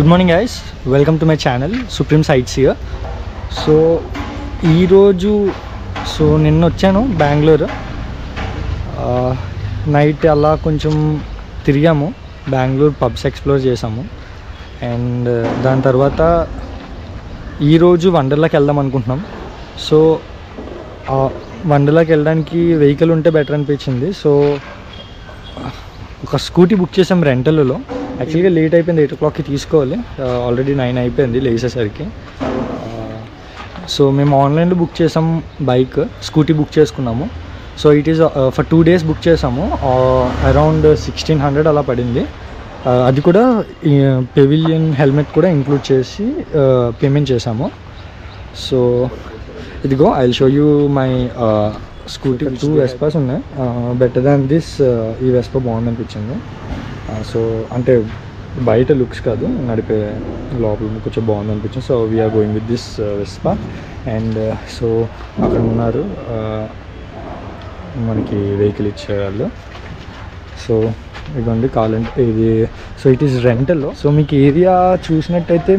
Good morning guys, welcome to my channel supreme sites here. So ఈరోజు నిన్న వచ్చాను Bengaluru. Night అలా కొంచెం తిరిగాము, బెంగళూరు పబ్స్ ఎక్స్ప్లోర్ చేసాము. అండ్ దాని తర్వాత ఈరోజు వండర్లాకి వెళ్దాం అనుకుంటున్నాం. సో వండర్లాకి వెళ్ళడానికి వెహికల్ ఉంటే బెటర్ అనిపించింది. సో ఒక స్కూటీ బుక్ చేసాం రెంటల్లో. యాక్చువల్గా లేట్ అయిపోయింది, 8 o'clockకి తీసుకోవాలి. ఆల్రెడీ 9 అయిపోయింది లేచేసరికి. సో మేము ఆన్లైన్లో బుక్ చేసాం, స్కూటీ బుక్ చేసుకున్నాము. So it is for 2 days book చేసాము. అరౌండ్ 1600 అలా పడింది. అది కూడా పెవిలియన్ హెల్మెట్ కూడా ఇంక్లూడ్ చేసి పేమెంట్ చేసాము. సో ఇదిగో I will show you my scooty. 2 వెస్పాస్ ఉన్నాయి, బెటర్ దాన్ దిస్. ఈ వెస్పా బాగుంది అనిపించింది. సో అంటే బయట లుక్స్ కాదు, నడిపే లోపల కొంచెం బాగుంది అనిపించింది. So we're going with this Vespa. And so అక్కడ ఉన్నారు మనకి వెహికల్ ఇచ్చేవాళ్ళు. సో ఇదిగోండి కావాలంటే ఇది. సో ఇట్ ఈస్ రెంటల్లో. సో మీకు ఏరియా చూసినట్టయితే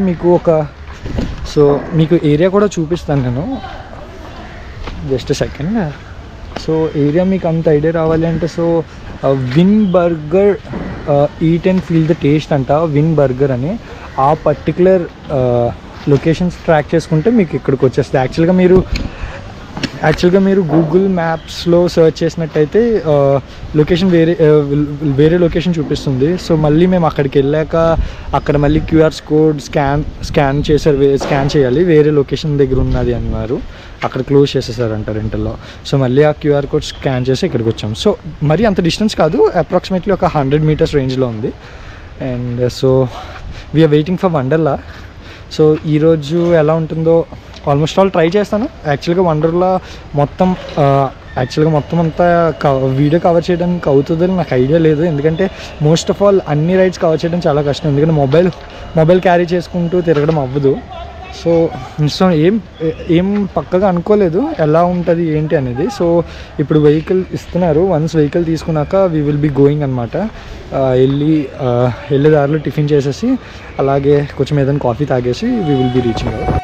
మీకు ఏరియా కూడా చూపిస్తాను నేను, జస్ట్ సెకండ్. సో ఏరియా మీకు అంత ఐడియా రావాలి అంటే, so win burger eat and feel the taste అంట, విన్ బర్గర్ అని. ఆ పర్టికులర్ లొకేషన్స్ ట్రాక్ చేసుకుంటే మీకు ఇక్కడికి వచ్చేస్తుంది. యాక్చువల్గా మీరు గూగుల్ మ్యాప్స్లో సెర్చ్ చేసినట్టయితే లొకేషన్ వేరే లొకేషన్ చూపిస్తుంది. సో మళ్ళీ మేము అక్కడికి వెళ్ళాక అక్కడ మళ్ళీ క్యూఆర్ కోడ్ స్కాన్ చేయాలి. వేరే లొకేషన్ దగ్గర ఉన్నది అన్నారు, అక్కడ క్లోజ్ చేసేసారంట రెంటల్లో. సో మళ్ళీ ఆ క్యూఆర్ కోడ్ స్కాన్ చేసి ఇక్కడికి వచ్చాము. సో మరీ అంత డిస్టెన్స్ కాదు, అప్రాక్సిమేట్లీ ఒక 100 meters రేంజ్లో ఉంది. And so we are waiting for Wonderla. So ఈరోజు ఎలా ఉంటుందో ఆల్మోస్ట్ ఆల్ ట్రై చేస్తాను. యాక్చువల్గా వండర్లా మొత్తం అంతా వీడియో కవర్ చేయడానికి అవుతుందని నాకు ఐడియా లేదు. ఎందుకంటే మోస్ట్ ఆఫ్ ఆల్ అన్ని రైడ్స్ కవర్ చేయడం చాలా కష్టం, ఎందుకంటే మొబైల్ క్యారీ చేసుకుంటూ తిరగడం అవ్వదు. సో ఏం పక్కగా అనుకోలేదు ఎలా ఉంటుంది ఏంటి అనేది. సో ఇప్పుడు వెహికల్ ఇస్తున్నారు. వన్స్ వెహికల్ తీసుకున్నాక వీ విల్ బీ గోయింగ్ అనమాట. వెళ్ళే దారిలో టిఫిన్ చేసేసి అలాగే కొంచెం ఏదైనా కాఫీ తాగేసి we will be reaching out.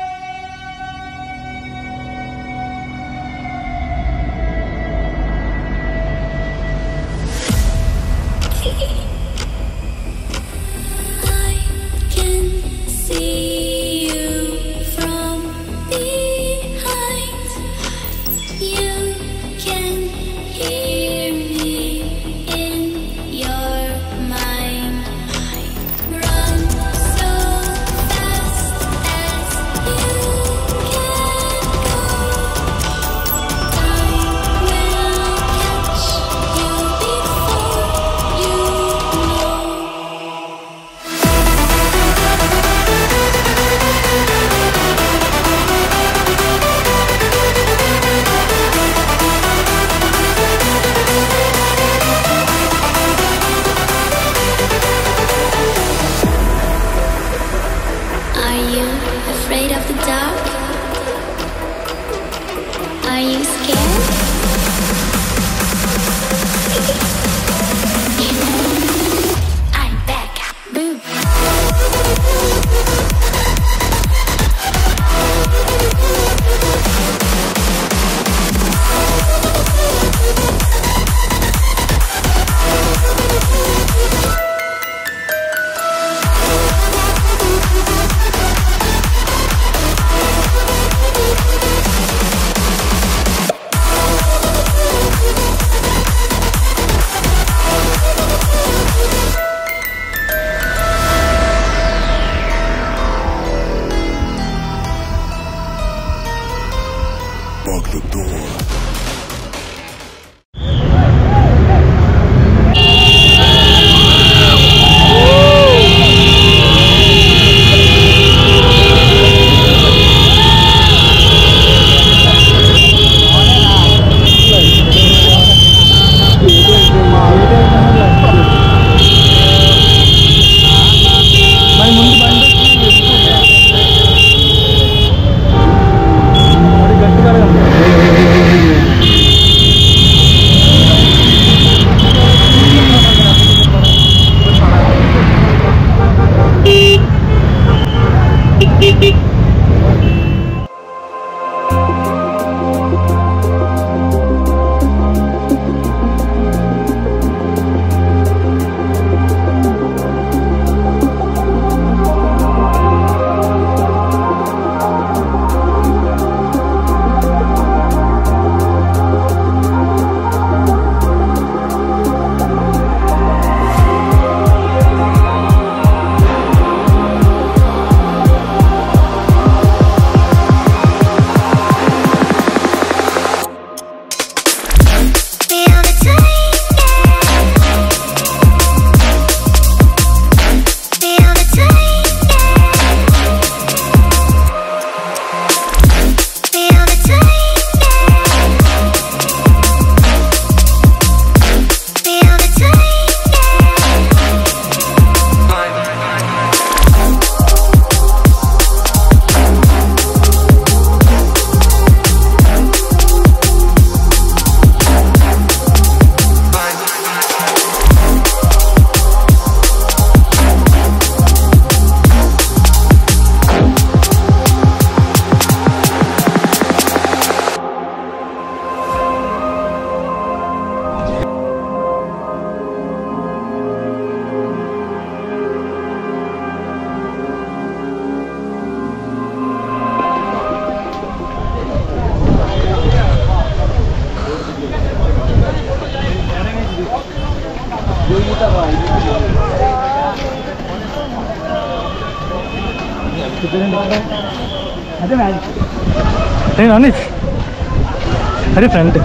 అరే ఫ్రంట్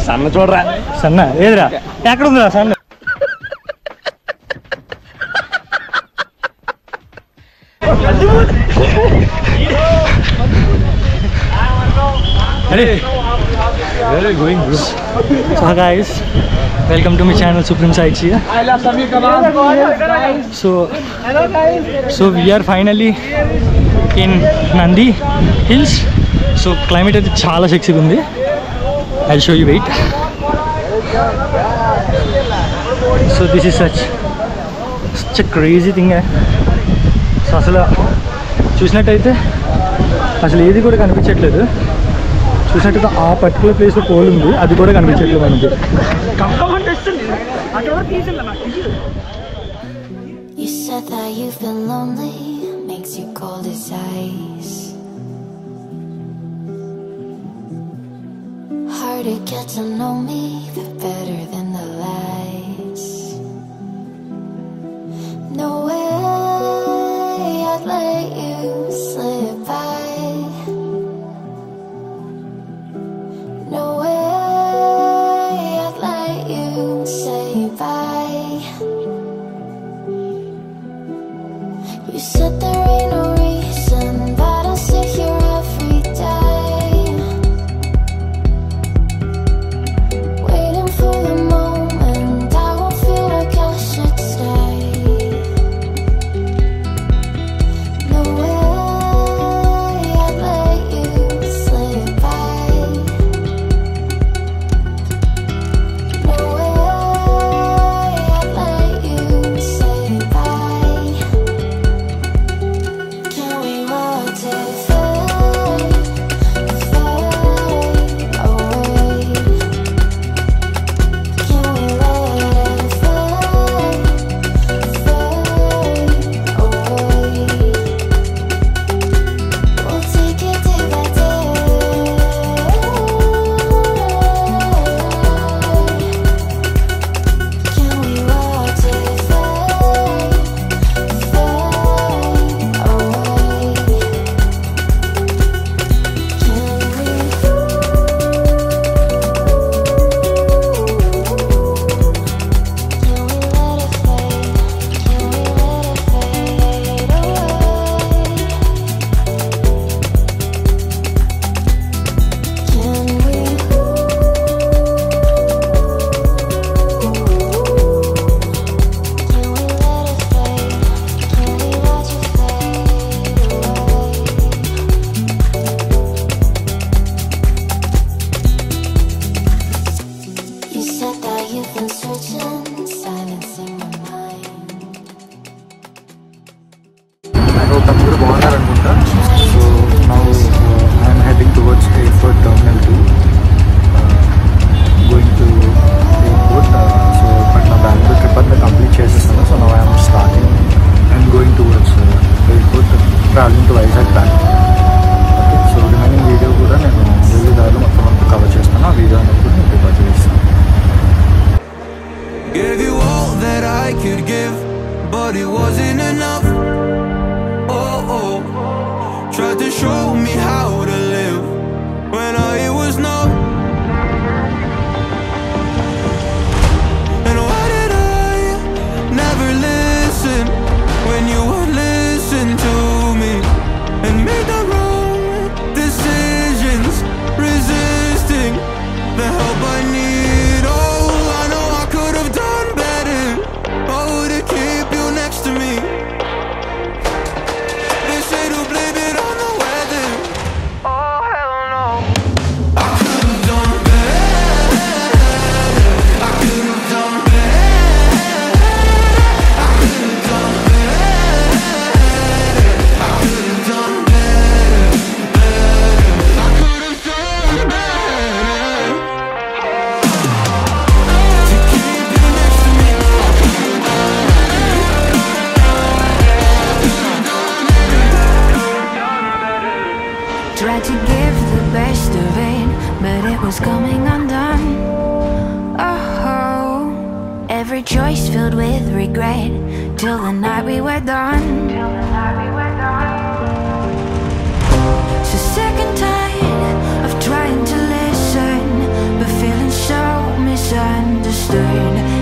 సన్న చూడరా, సన్న ఏదిరా ఎక్కడ ఉందిరా సన్న? అరే going bro. So guys, welcome to my channel Supreme Sites here. So we are finally in Nandi Hills. So climate అయితే చాలా సెక్సీగా ఉంది. I'll show you, wait. So this is such a crazy thing. So అసలు చూసినట్టయితే అసలు ఏది కూడా కనిపించట్లేదు. చూసినట్టయితే ఆ పర్టికులర్ ప్లేస్లో పోల్ ఉంది, అది కూడా కనిపించట్లేదు మనకి. You said that you've been lonely, makes you cold as ice. Hard to get to know me, but better than the lies. No way I'd let you slip by. No way I'd let you say bye. You said there ain't no reason, but I'll sit here every day, waiting for the moment I won't feel like I should stay. No way I'd let you slip by. No way I'd let you say bye. Can we watch it fade, fade away? Can we let it fade, fade away? We'll take it day by day. Can we watch it fade, fade away? You said that you've been searching, silencing my mind. I hope అందరూ బాగున్నారనుకుంటా. So now I'm heading towards airport terminal 2, going to airport. So but నా Bengaluru trip అంతా complete చేసేసాను. So now I'm starting and going towards airport, travelling to Vizag back. Okay, so remaining video కూడా నేను వెళ్ళే దారిలో మొత్తం అంతా కవర్ చేస్తాను. ఆ వీడియో అనేది కూడా నేను ప్రిపేర్ చేస్తాను. Gave you all that I could give, but it wasn't enough. Oh, oh. Tried to show me how to live when I was numb. And why did I never listen when you would listen to me and make the wrong decisions, resisting the help I need? Oh, I know I could have done better. Oh, to keep you next to me. with regret till the night we were done. So sick and tired of trying to listen, but feeling so misunderstood.